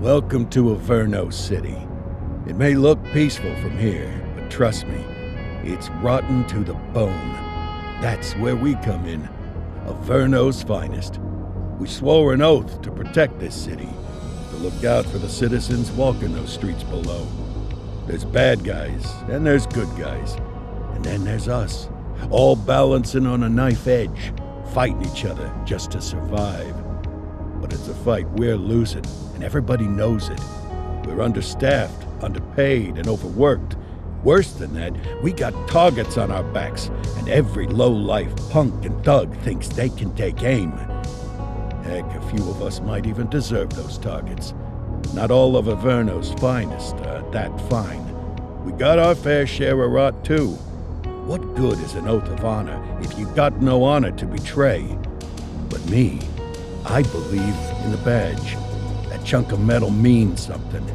Welcome to Averno City. It may look peaceful from here, but trust me, it's rotten to the bone. That's where we come in. Averno's finest. We swore an oath to protect this city, to look out for the citizens walking those streets below. There's bad guys, and there's good guys. And then there's us, all balancing on a knife edge, fighting each other just to survive. But it's a fight we're losing, and everybody knows it. We're understaffed, underpaid, and overworked. Worse than that, we got targets on our backs, and every low-life punk and thug thinks they can take aim. Heck, a few of us might even deserve those targets. Not all of Averno's finest are that fine. We got our fair share of rot, too. What good is an oath of honor if you got no honor to betray? But me, I believe in the badge. That chunk of metal means something.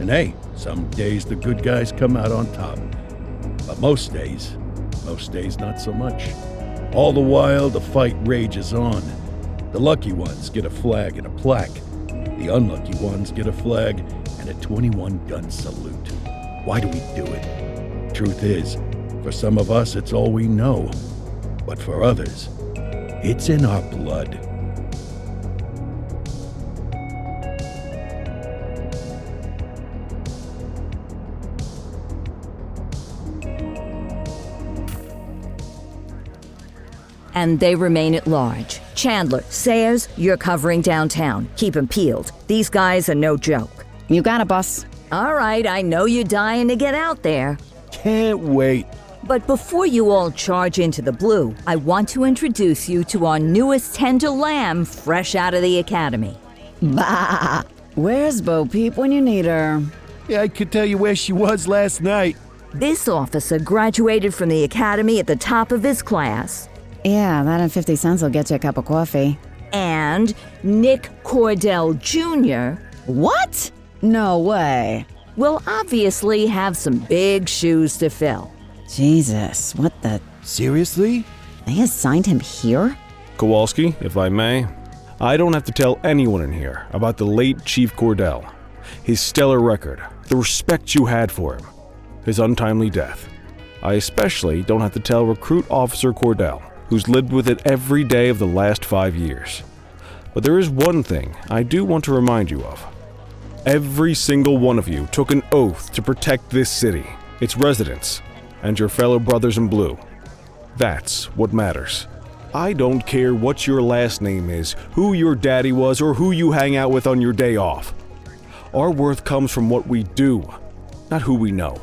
And hey, some days the good guys come out on top. But most days not so much. All the while, the fight rages on. The lucky ones get a flag and a plaque. The unlucky ones get a flag and a 21-gun salute. Why do we do it? Truth is, for some of us, it's all we know. But for others, it's in our blood. And they remain at large. Chandler, Sayers, you're covering downtown. Keep 'em peeled. These guys are no joke. You got it, boss. All right, I know you're dying to get out there. Can't wait. But before you all charge into the blue, I want to introduce you to our newest tender lamb fresh out of the academy. Bah! Where's Bo Peep when you need her? Yeah, I could tell you where she was last night. This officer graduated from the academy at the top of his class. Yeah, that and 50 cents will get you a cup of coffee. And Nick Cordell Jr. What? No way. will obviously have some big shoes to fill. Jesus, what the... Seriously? They assigned him here? Kowalski, if I may, I don't have to tell anyone in here about the late Chief Cordell, his stellar record, the respect you had for him, his untimely death. I especially don't have to tell Recruit Officer Cordell, who's lived with it every day of the last 5 years. But there is one thing I do want to remind you of. Every single one of you took an oath to protect this city, its residents, and your fellow brothers in blue. That's what matters. I don't care what your last name is, who your daddy was, or who you hang out with on your day off. Our worth comes from what we do, not who we know.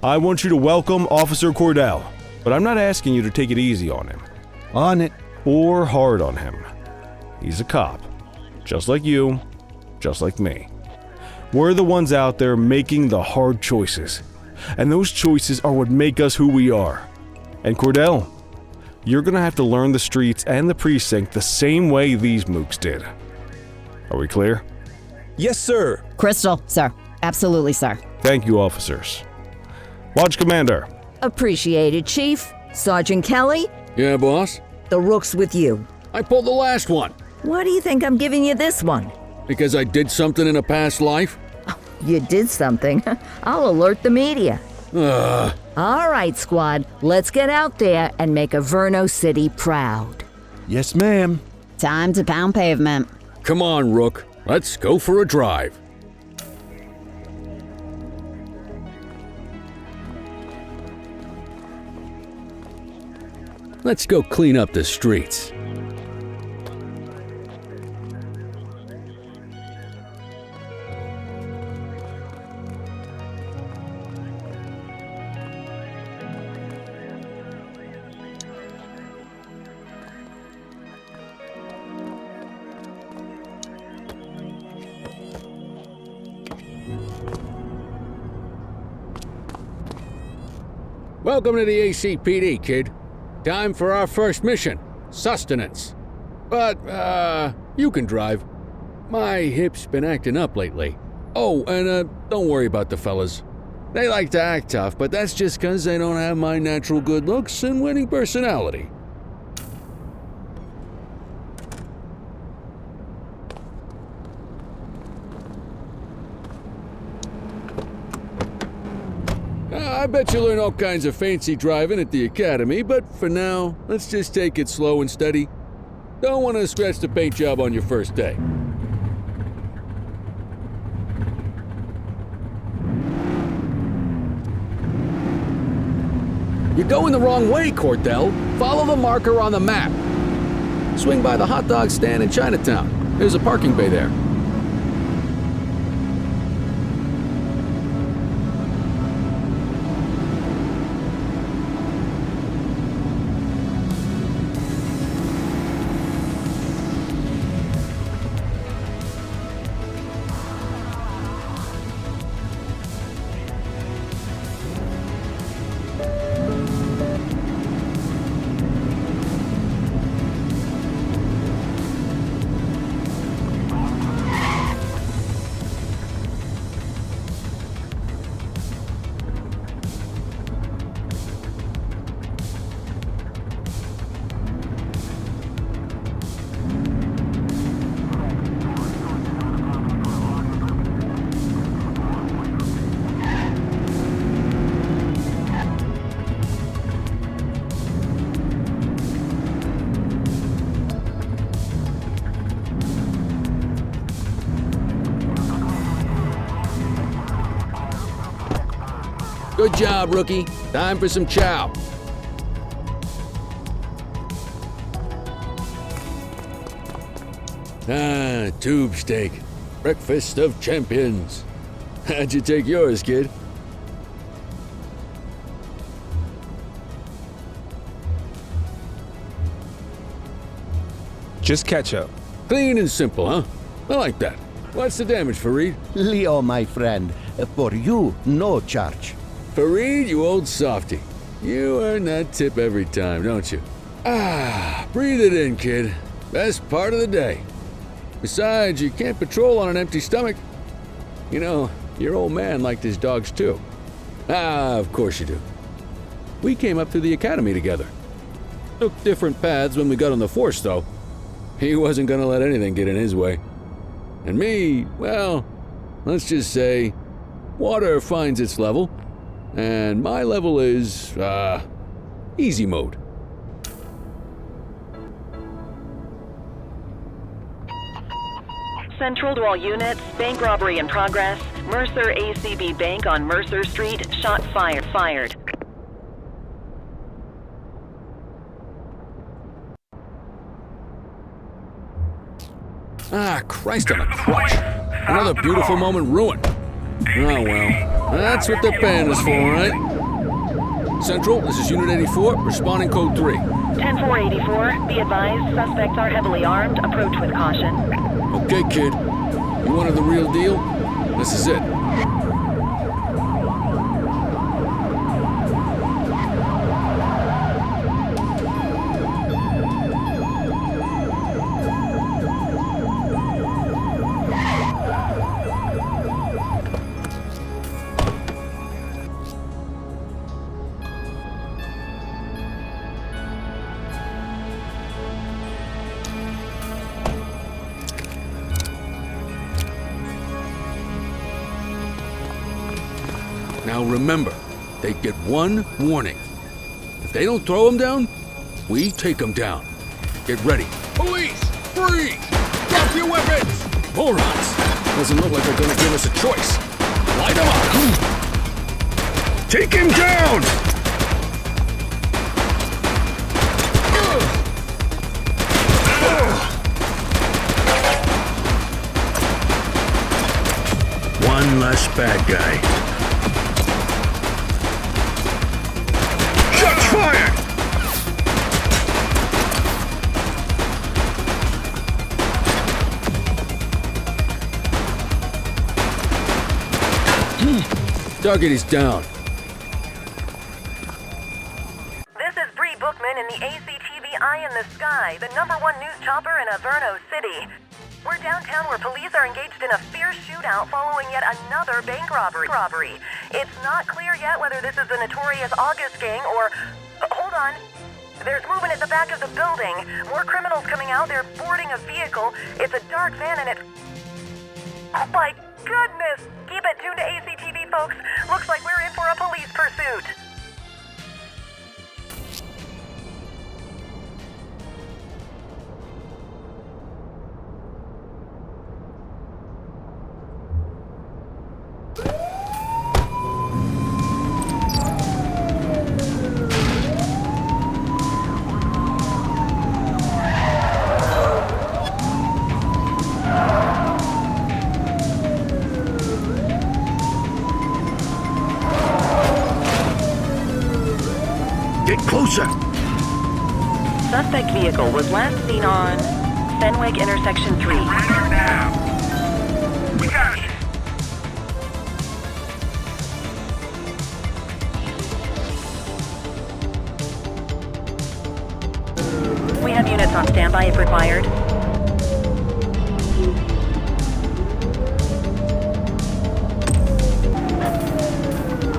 I want you to welcome Officer Cordell, but I'm not asking you to take it easy on him. On it. Or hard on him. He's a cop, just like you, just like me. We're the ones out there making the hard choices, and those choices are what make us who we are. And Cordell, you're gonna have to learn the streets and the precinct the same way these mooks did. Are we clear? Yes, sir. Crystal, sir. Absolutely, sir. Thank you, officers. Watch Commander. Appreciated, Chief. Sergeant Kelly, Yeah, boss? the rook's with you. I pulled the last one. Why do you think I'm giving you this one? Because I did something in a past life? You did something. I'll alert the media. Ugh. All right, squad, let's get out there and make Averno City proud. Yes, ma'am. Time to pound pavement. Come on, Rook. Let's go for a drive. Let's go clean up the streets. Welcome to the ACPD, kid. Time for our first mission, sustenance. But, you can drive. My hip's been acting up lately. Oh, and, don't worry about the fellas. They like to act tough, but that's just 'cause they don't have my natural good looks and winning personality. I bet you learn all kinds of fancy driving at the academy, but for now, let's just take it slow and steady. Don't want to scratch the paint job on your first day. You're going the wrong way, Cordell. Follow the marker on the map. Swing by the hot dog stand in Chinatown. There's a parking bay there. Good job, rookie. Time for some chow. Ah, tube steak. Breakfast of champions. How'd you take yours, kid? Just ketchup. Clean and simple, huh? I like that. What's the damage, Fareed? Leo, my friend, for you, no charge. Fareed, you old softy. You earn that tip every time, don't you? Ah, breathe it in, kid. Best part of the day. Besides, you can't patrol on an empty stomach. You know, your old man liked his dogs too. Ah, of course you do. We came up through the academy together. Took different paths when we got on the force, though. He wasn't gonna let anything get in his way. And me, well, let's just say, water finds its level. And my level is, easy mode. Central to all units, bank robbery in progress. Mercer ACB Bank on Mercer Street, shot fired. Ah, Christ on a crutch. Another beautiful moment ruined. Oh well, that's what the band is for, right? Central, this is Unit 84, responding code 3. 10-484, be advised, suspects are heavily armed, approach with caution. Okay, kid. You wanted the real deal? This is it. Now remember, they get one warning. If they don't throw them down, we take them down. Get ready. Police! Freeze! Drop your weapons! Morons! Doesn't look like they're gonna give us a choice. Light them up! Take him down! One less bad guy. Shots fired! Target is down. This is Bree Bookman in the ACTV Eye in the Sky, the #1 news chopper in Averno City. We're downtown where police are engaged in a fierce shootout following yet another bank robbery. It's not clear yet whether this is the notorious August gang or... hold on. There's movement at the back of the building. More criminals coming out. They're boarding a vehicle. It's a dark van and it's... oh my goodness! Keep it tuned to ACTV, folks. Looks like we're in for a police pursuit. pursuit. Get closer! Suspect vehicle was last seen on Fenwick intersection 3. Now! We got it! We have units on standby if required.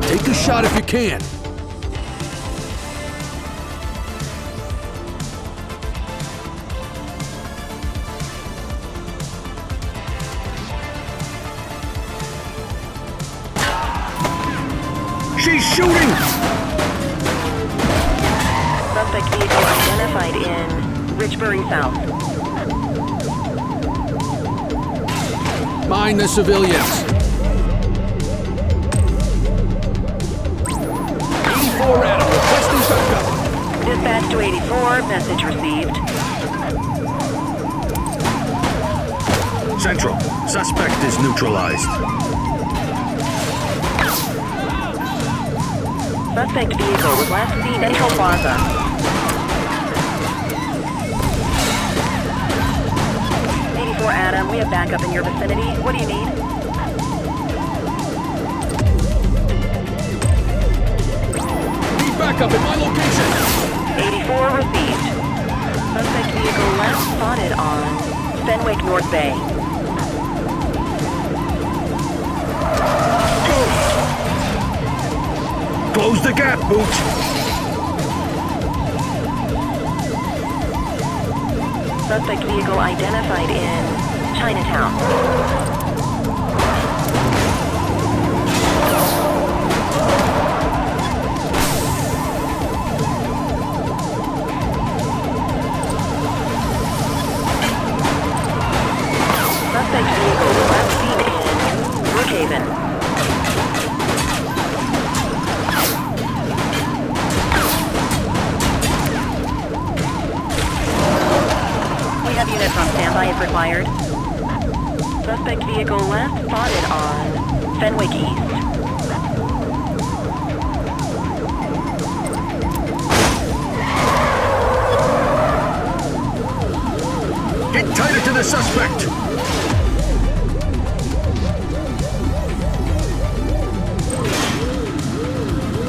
Take a shot if you can. She's shooting! Suspect vehicle identified in Richbury South. Mind the civilians. 84 Adam, requesting backup. Dispatch to 84, message received. Central, suspect is neutralized. Suspect vehicle was last seen Central Plaza. Adam, we have backup in your vicinity. What do you need? Need backup at my location. 84 received. Suspect vehicle last spotted on Fenwick North Bay. Close the gap, Boots! Suspect vehicle identified in Chinatown. Suspect vehicle was last seen in Brookhaven. We have units on standby if required. Suspect vehicle last spotted on Fenwick East. Get tighter to the suspect!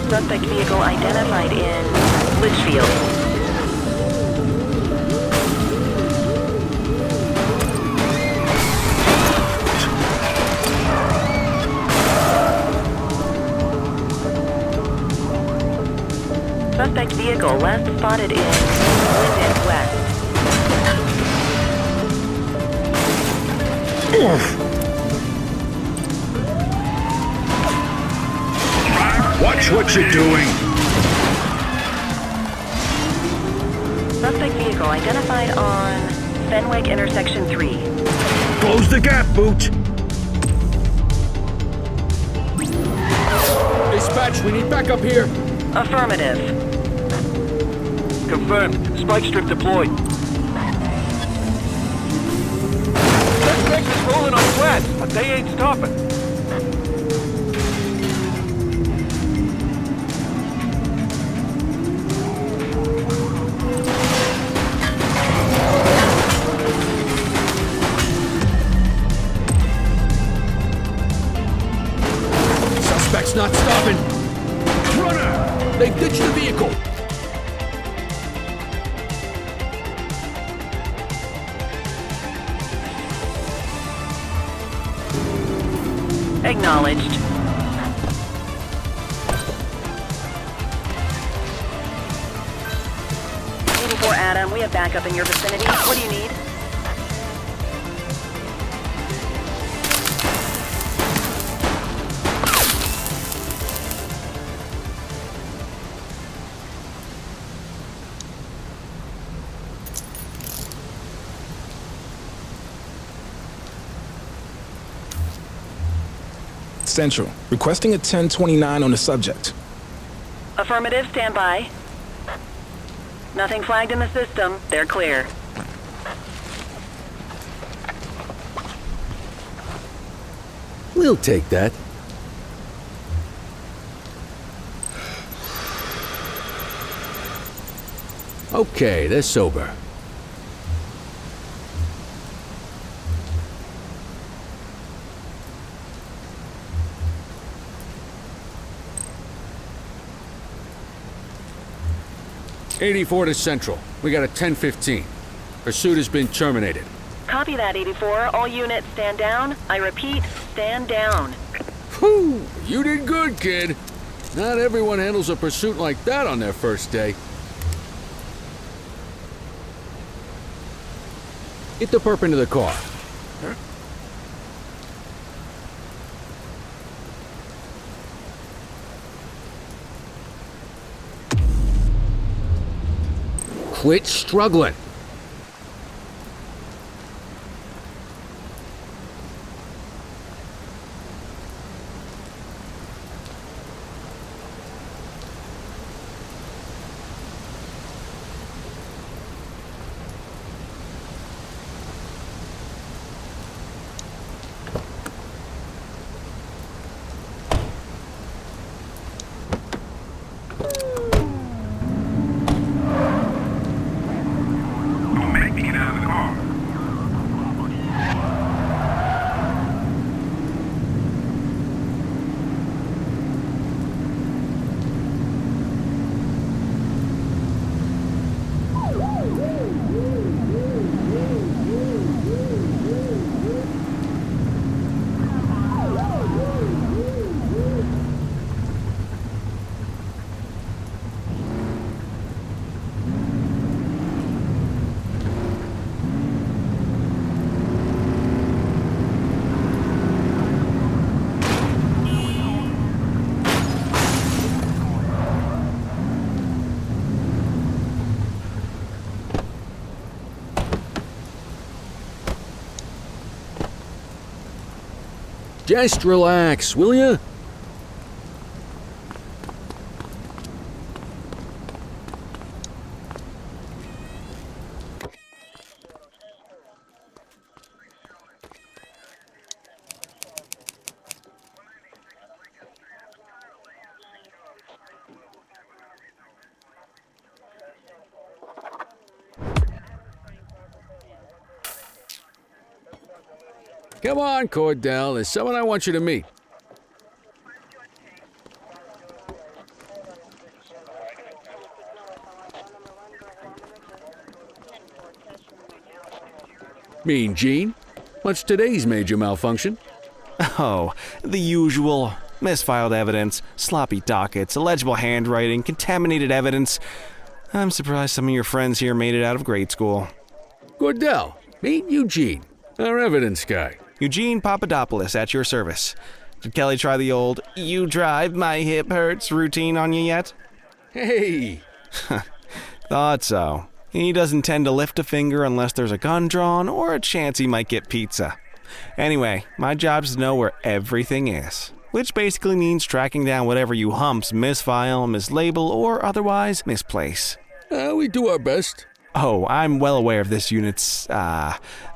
Suspect vehicle identified in Litchfield. Suspect vehicle last spotted in Linden West. Watch what you're doing! Suspect vehicle identified on Fenwick intersection 3. Close the gap, Boot! Dispatch, we need backup here. Affirmative. Confirmed. Spike strip deployed. Suspect is rolling on flats, but they ain't stopping. Suspect's not stopping. Runner! They've ditched the vehicle. Acknowledged. Adam, we have backup in your vicinity. What do you need? Central, requesting a 1029 on the subject. Affirmative, stand by. Nothing flagged in the system. They're clear. We'll take that. Okay, they're sober. '84 to Central. We got a 1015. Pursuit has been terminated. Copy that, 84. All units stand down. I repeat, stand down. Whew! You did good, kid. Not everyone handles a pursuit like that on their first day. Get the perp into the car. Quit struggling. Just relax, will ya? Come on, Cordell. There's someone I want you to meet. Mean Gene? What's today's major malfunction? Oh, the usual. Misfiled evidence, sloppy dockets, illegible handwriting, contaminated evidence. I'm surprised some of your friends here made it out of grade school. Cordell, meet Eugene, our evidence guy. Eugene Papadopoulos at your service. Did Kelly try the old, "you drive, my hip hurts" routine on you yet? Hey! Thought so. He doesn't tend to lift a finger unless there's a gun drawn or a chance he might get pizza. Anyway, my job's to know where everything is, which basically means tracking down whatever you humps misfile, mislabel, or otherwise misplace. We do our best. Oh, I'm well aware of this unit's,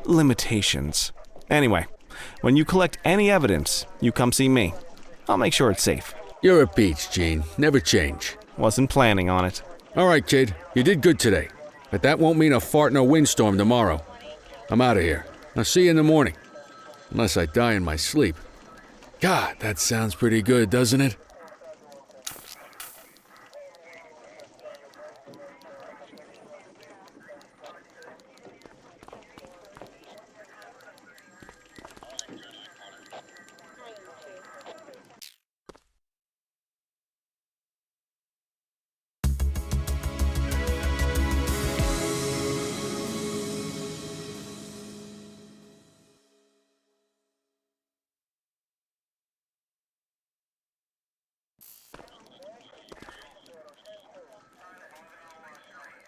limitations. Anyway, when you collect any evidence, you come see me. I'll make sure it's safe. You're a peach, Gene. Never change. Wasn't planning on it. All right, kid. You did good today. But that won't mean a fart in a windstorm tomorrow. I'm out of here. I'll see you in the morning. Unless I die in my sleep. God, that sounds pretty good, doesn't it?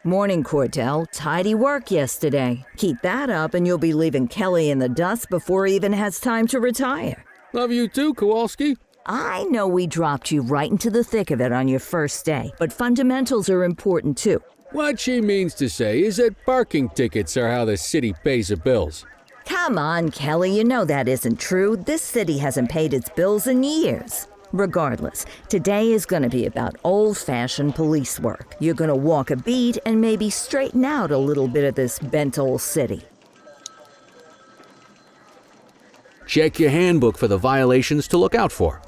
Morning, Cordell. Tidy work yesterday. Keep that up and you'll be leaving Kelly in the dust before he even has time to retire. Love you too, Kowalski. I know we dropped you right into the thick of it on your first day, but fundamentals are important too. What she means to say is that parking tickets are how the city pays the bills. Come on, Kelly, you know that isn't true. This city hasn't paid its bills in years. Regardless, today is going to be about old-fashioned police work. You're going to walk a beat and maybe straighten out a little bit of this bent old city. Check your handbook for the violations to look out for.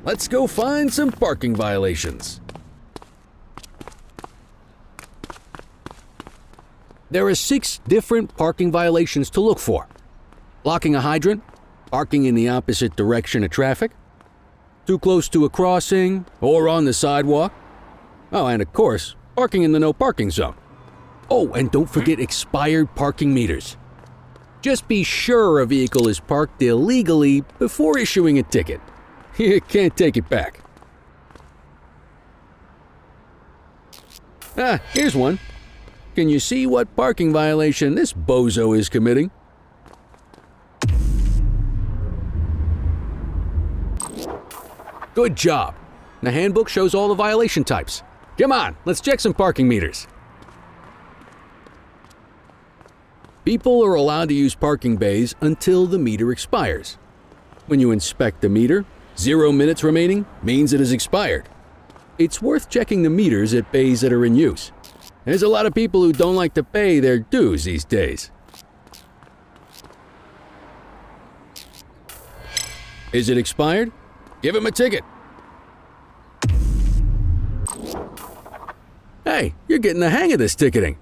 Let's go find some parking violations. There are 6 different parking violations to look for. Blocking a hydrant, parking in the opposite direction of traffic, too close to a crossing or on the sidewalk. Oh, and of course, parking in the no parking zone. Oh, and don't forget expired parking meters. Just be sure a vehicle is parked illegally before issuing a ticket. You can't take it back. Ah, here's one. Can you see what parking violation this bozo is committing? Good job. The handbook shows all the violation types. Come on, let's check some parking meters. People are allowed to use parking bays until the meter expires. When you inspect the meter, 0 minutes remaining means it has expired. It's worth checking the meters at bays that are in use. There's a lot of people who don't like to pay their dues these days. Is it expired? Give him a ticket. Hey, you're getting the hang of this ticketing.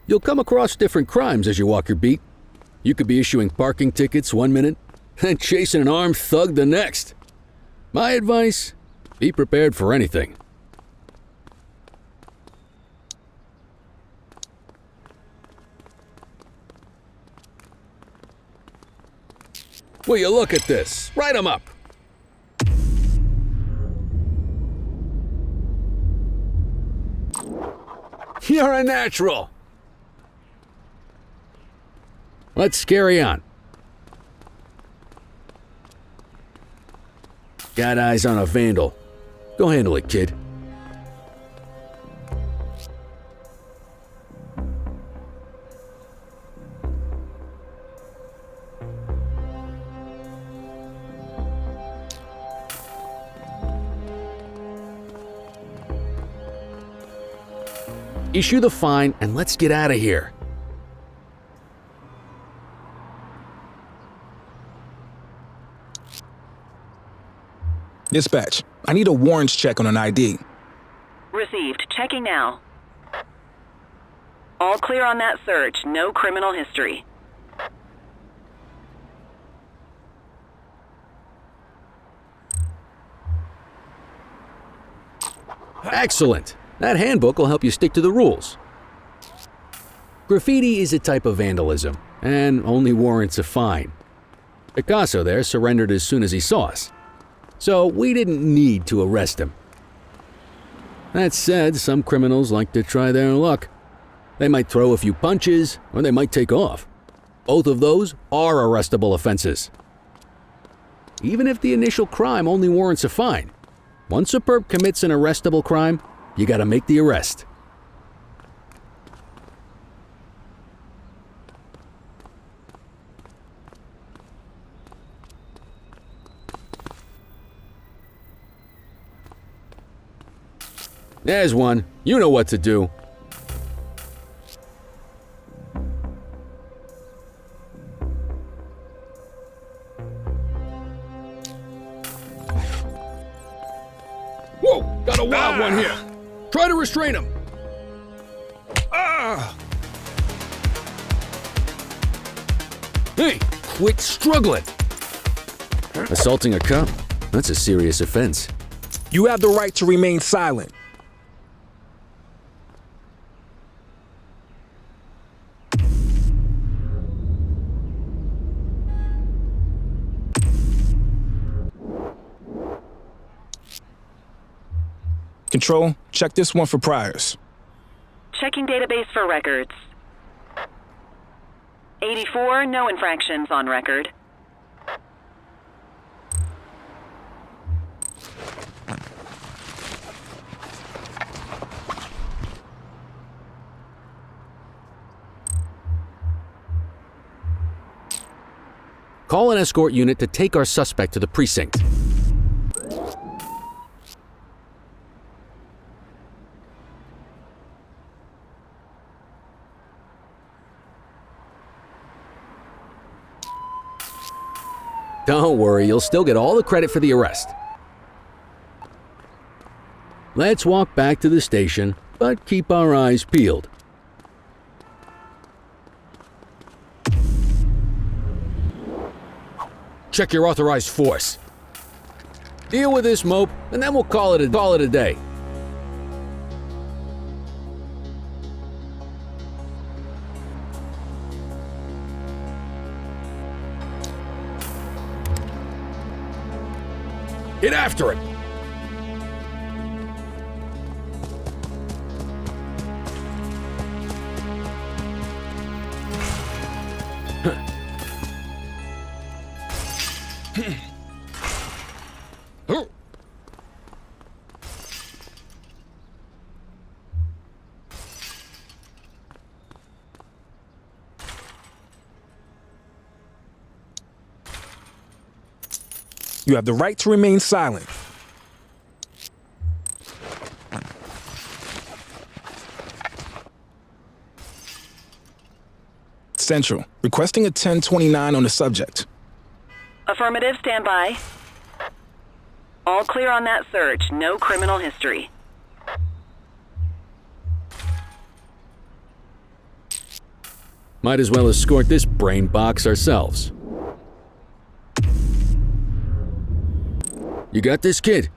You'll come across different crimes as you walk your beat. You could be issuing parking tickets 1 minute and chasing an armed thug the next. My advice, be prepared for anything. Will you look at this? Write 'em up. You're a natural. Let's carry on. Got eyes on a vandal. Go handle it, kid. Issue the fine and let's get out of here. Dispatch, I need a warrants check on an ID. Received. Checking now. All clear on that search. No criminal history. Excellent! That handbook will help you stick to the rules. Graffiti is a type of vandalism, and only warrants a fine. Picasso there surrendered as soon as he saw us, so we didn't need to arrest him. That said, some criminals like to try their luck. They might throw a few punches, or they might take off. Both of those are arrestable offenses. Even if the initial crime only warrants a fine, once a perp commits an arrestable crime, you gotta make the arrest. There's one. You know what to do. Whoa! Got a wild one here. Try to restrain him. Hey, quit struggling. Assaulting a cop? That's a serious offense. You have the right to remain silent. Control, check this one for priors. Checking database for records. 84, no infractions on record. Call an escort unit to take our suspect to the precinct. Don't worry, you'll still get all the credit for the arrest. Let's walk back to the station, but keep our eyes peeled. Check your authorized force. Deal with this mope, and then we'll call it a day. Get after it! You have the right to remain silent. Central, requesting a 1029 on the subject. Affirmative, stand by. All clear on that search. No criminal history. Might as well escort this brain box ourselves. You got this, kid?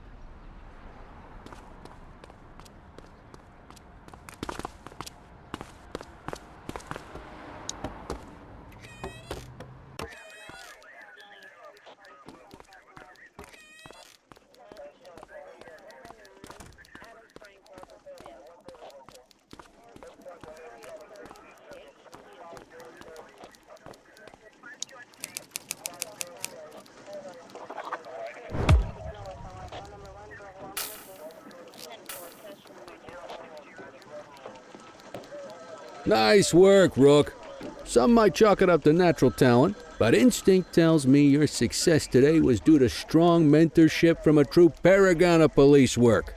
Nice work, Rook. Some might chalk it up to natural talent, but instinct tells me your success today was due to strong mentorship from a true paragon of police work.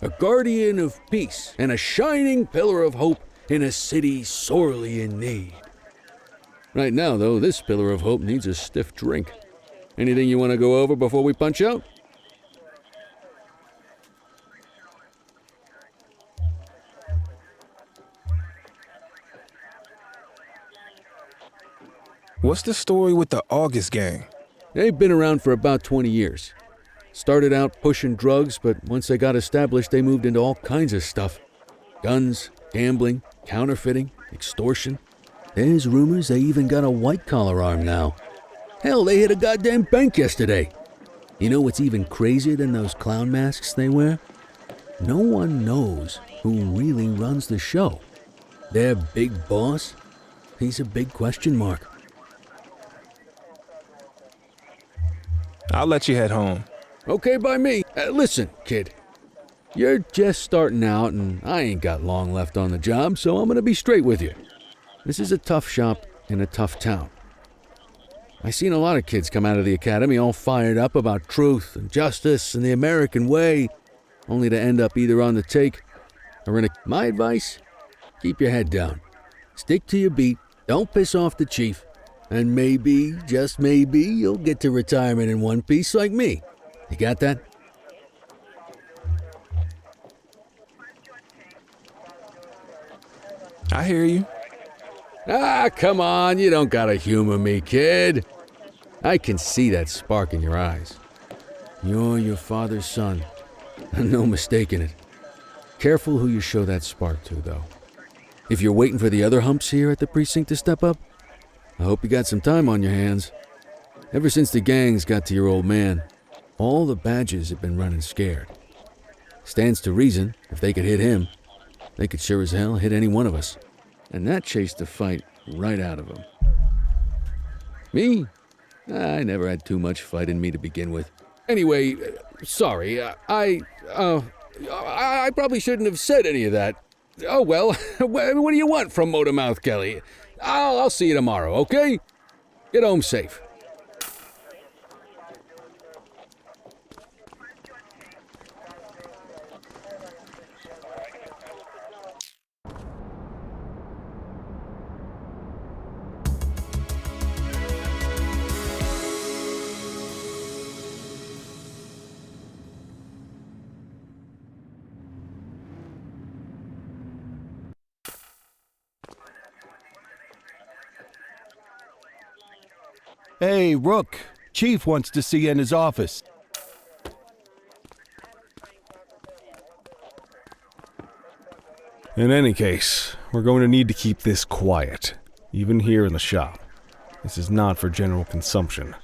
A guardian of peace and a shining pillar of hope in a city sorely in need. Right now, though, this pillar of hope needs a stiff drink. Anything you want to go over before we punch out? What's the story with the August gang? They've been around for about 20 years. Started out pushing drugs, but once they got established, they moved into all kinds of stuff. Guns, gambling, counterfeiting, extortion. There's rumors they even got a white-collar arm now. Hell, they hit a goddamn bank yesterday. You know what's even crazier than those clown masks they wear? No one knows who really runs the show. Their big boss? He's a big question mark. I'll let you head home. Okay by me. Listen, kid. You're just starting out and I ain't got long left on the job, so I'm gonna be straight with you. This is a tough shop in a tough town. I seen a lot of kids come out of the academy all fired up about truth and justice and the American way, only to end up either on the take or in a... My advice? Keep your head down. Stick to your beat, don't piss off the chief, and maybe, just maybe, you'll get to retirement in one piece like me. You got that? I hear you. Ah, come on, you don't gotta humor me, kid. I can see that spark in your eyes. You're your father's son. No mistaking it. Careful who you show that spark to, though. If you're waiting for the other humps here at the precinct to step up, I hope you got some time on your hands. Ever since the gangs got to your old man, all the badges have been running scared. Stands to reason, if they could hit him, they could sure as hell hit any one of us. And that chased the fight right out of him. Me? I never had too much fight in me to begin with. Anyway, sorry, I probably shouldn't have said any of that. Oh well, what do you want from Motormouth Kelly? I'll see you tomorrow, okay? Get home safe. Hey, Rook. Chief wants to see you in his office. In any case, we're going to need to keep this quiet, even here in the shop. This is not for general consumption.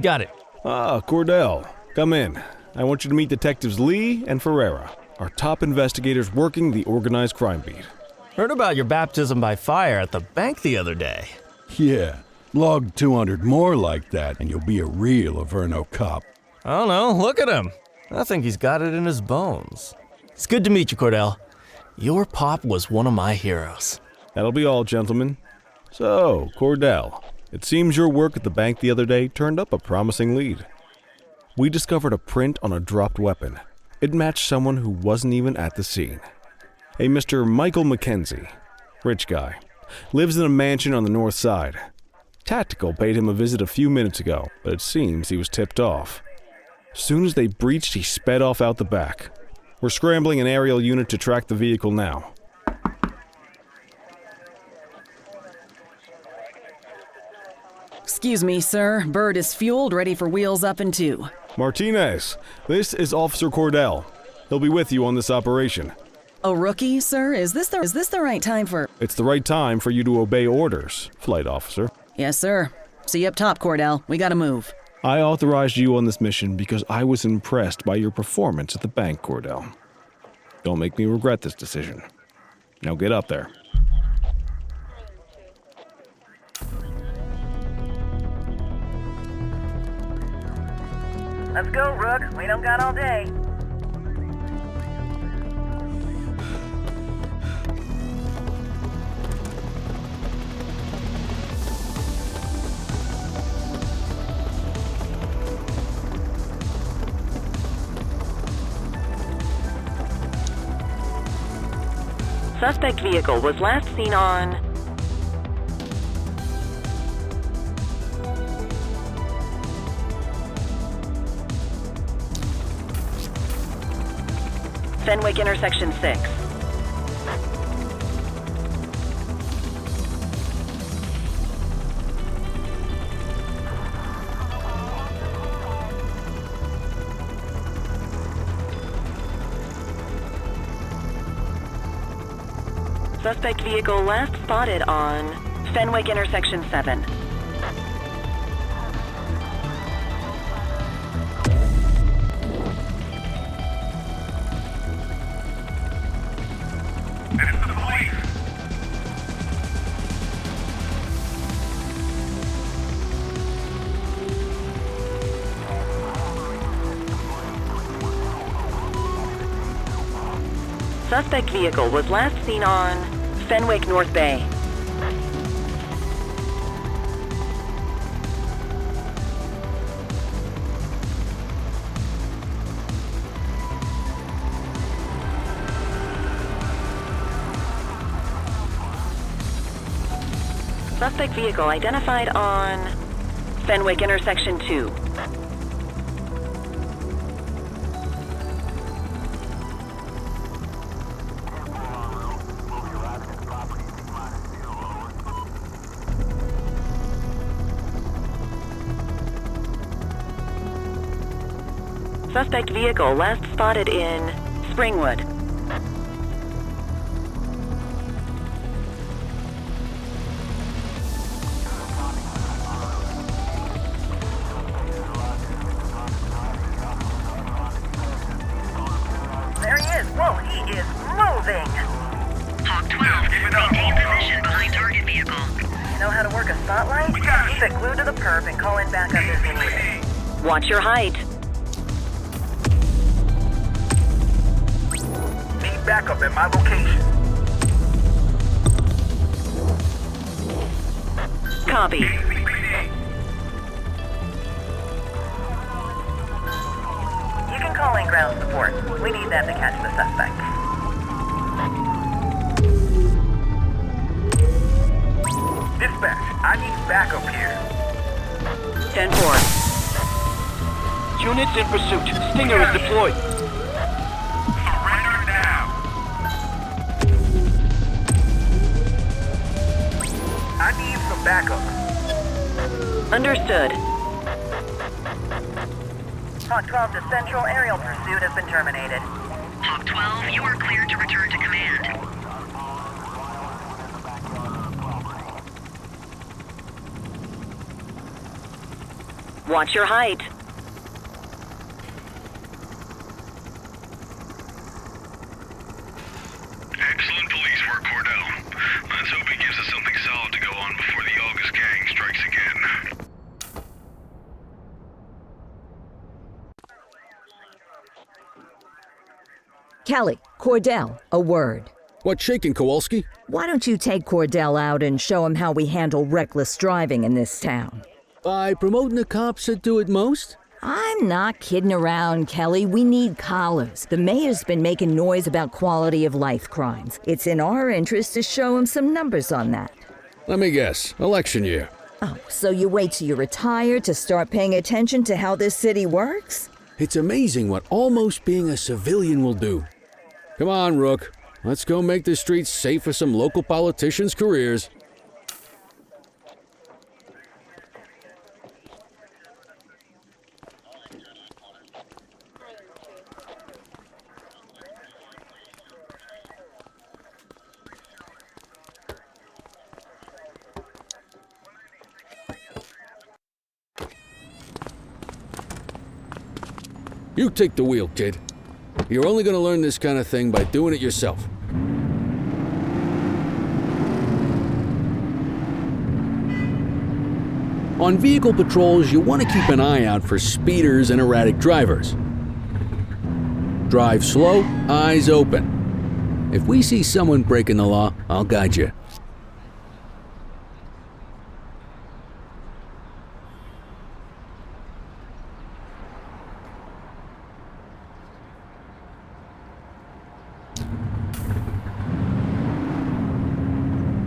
Got it. Ah, Cordell, come in. I want you to meet Detectives Lee and Ferreira, our top investigators working the organized crime beat. Heard about your baptism by fire at the bank the other day. Yeah, log 200 more like that and you'll be a real Averno cop. I don't know, look at him. I think he's got it in his bones. It's good to meet you, Cordell. Your pop was one of my heroes. That'll be all, gentlemen. So, Cordell, it seems your work at the bank the other day turned up a promising lead. We discovered a print on a dropped weapon. It matched someone who wasn't even at the scene. A Mr. Michael McKenzie, rich guy, lives in a mansion on the north side. Tactical paid him a visit a few minutes ago, but it seems he was tipped off. Soon as they breached, he sped off out the back. We're scrambling an aerial unit to track the vehicle now. Excuse me, sir. Bird is fueled, ready for wheels up in 2. Martinez, this is Officer Cordell. He'll be with you on this operation. A rookie, sir? Is this the right time for... It's the right time for you to obey orders, flight officer. Yes, sir. See you up top, Cordell. We gotta move. I authorized you on this mission because I was impressed by your performance at the bank, Cordell. Don't make me regret this decision. Now get up there. Let's go, Rook. We don't got all day. Suspect vehicle was last seen on... Fenwick intersection 6. Suspect vehicle last spotted on Fenwick intersection 7. Suspect vehicle was last seen on Fenwick North Bay. Suspect vehicle identified on Fenwick intersection 2. Suspect vehicle last spotted in Springwood. There he is. Whoa, he is moving. Hawk 12, maintain position behind target vehicle. Know how to work a spotlight? Keep it glued to the perp and call in backup as needed. Watch your height. Need backup at my location. Copy. You can call in ground support. We need them to catch the suspect. Dispatch, I need backup here. 10-4. Units in pursuit. Stinger is deployed. Surrender now. I need some backup. Understood. Hawk 12 to Central, aerial pursuit has been terminated. Hawk 12, you are cleared to return to command. Watch your height. Excellent police work, Cordell. Let's hope it gives us something solid to go on before the August gang strikes again. Kelly, Cordell, a word. What's shaking, Kowalski? Why don't you take Cordell out and show him how we handle reckless driving in this town? By promoting the cops that do it most? I'm not kidding around, Kelly. We need collars. The mayor's been making noise about quality of life crimes. It's in our interest to show him some numbers on that. Let me guess. Election year. Oh, so you wait till you're retired to start paying attention to how this city works? It's amazing what almost being a civilian will do. Come on, Rook. Let's go make the streets safe for some local politicians' careers. You take the wheel, kid. You're only gonna learn this kind of thing by doing it yourself. On vehicle patrols, you want to keep an eye out for speeders and erratic drivers. Drive slow, eyes open. If we see someone breaking the law, I'll guide you.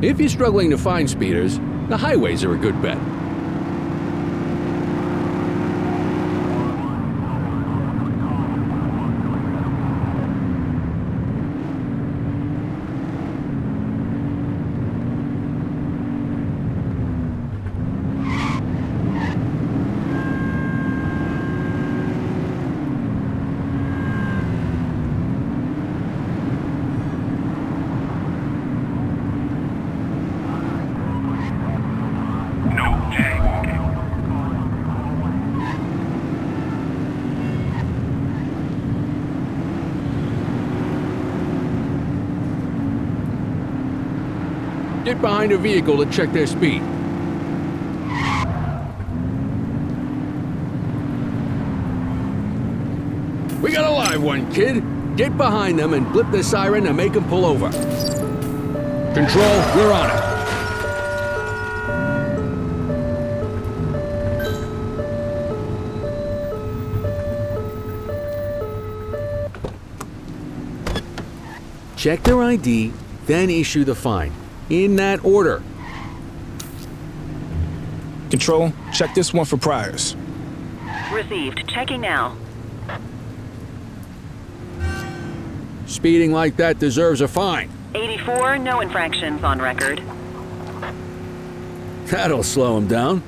If you're struggling to find speeders, the highways are a good bet. Get behind a vehicle to check their speed. We got a live one, kid. Get behind them and blip the siren and make them pull over. Control, we're on it. Check their ID, then issue the fine. In that order. Control, check this one for priors. Received. Checking now. Speeding like that deserves a fine. 84, no infractions on record. That'll slow him down.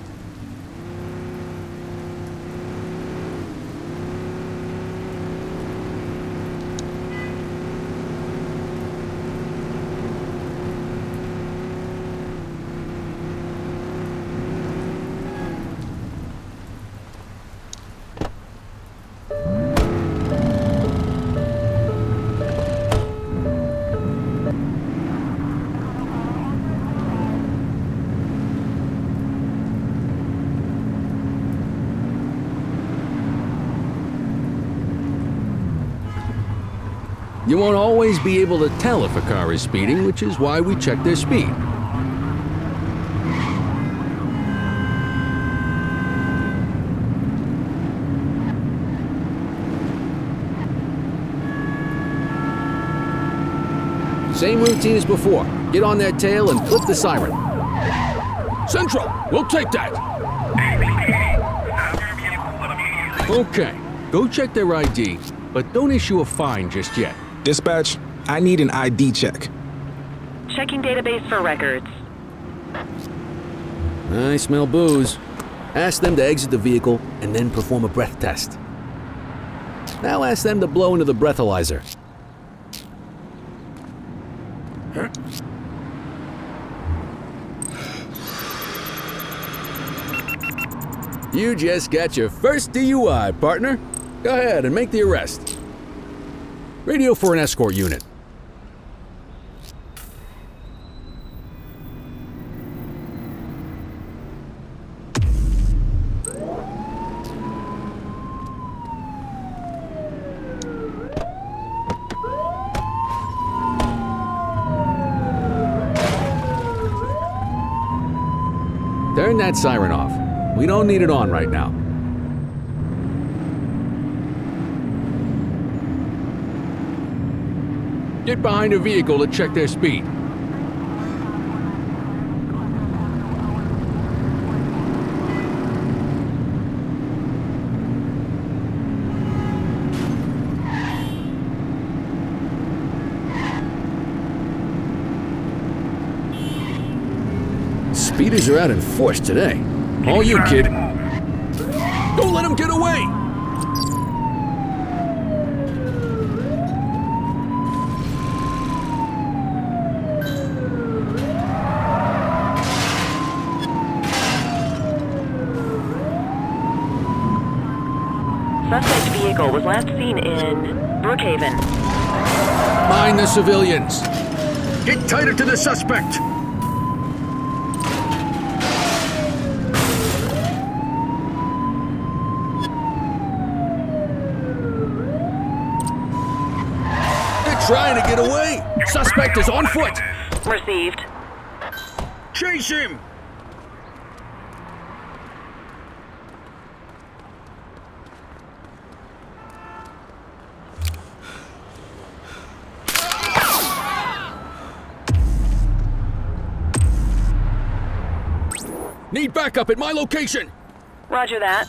You won't always be able to tell if a car is speeding, which is why we check their speed. Same routine as before. Get on their tail and flip the siren. Central, we'll take that. Okay, go check their ID, but don't issue a fine just yet. Dispatch, I need an ID check. Checking database for records. I smell booze. Ask them to exit the vehicle and then perform a breath test. Now ask them to blow into the breathalyzer. You just got your first DUI, partner. Go ahead and make the arrest. Radio for an escort unit. Turn that siren off. We don't need it on right now. Get behind a vehicle to check their speed. Speeders are out in force today. All you, kid. Don't let him get away! Suspect vehicle was last seen in Brookhaven. Mind the civilians. Get tighter to the suspect. They're trying to get away. Suspect is on foot. Received. Chase him. Need backup at my location! Roger that.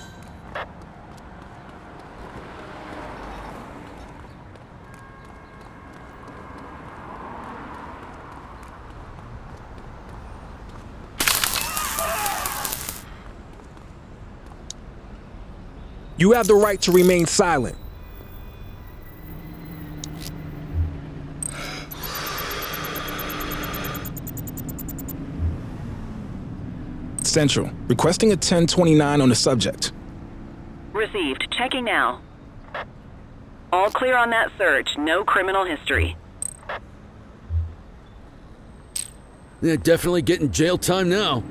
You have the right to remain silent. Central, requesting a 1029 on the subject. Received. Checking now. All clear on that search. No criminal history. They're definitely getting jail time now.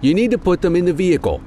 You need to put them in the vehicle.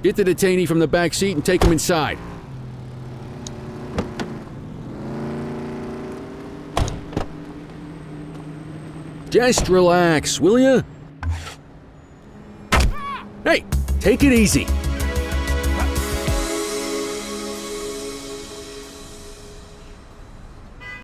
Get the detainee from the back seat and take him inside. Just relax, will ya? Hey, take it easy.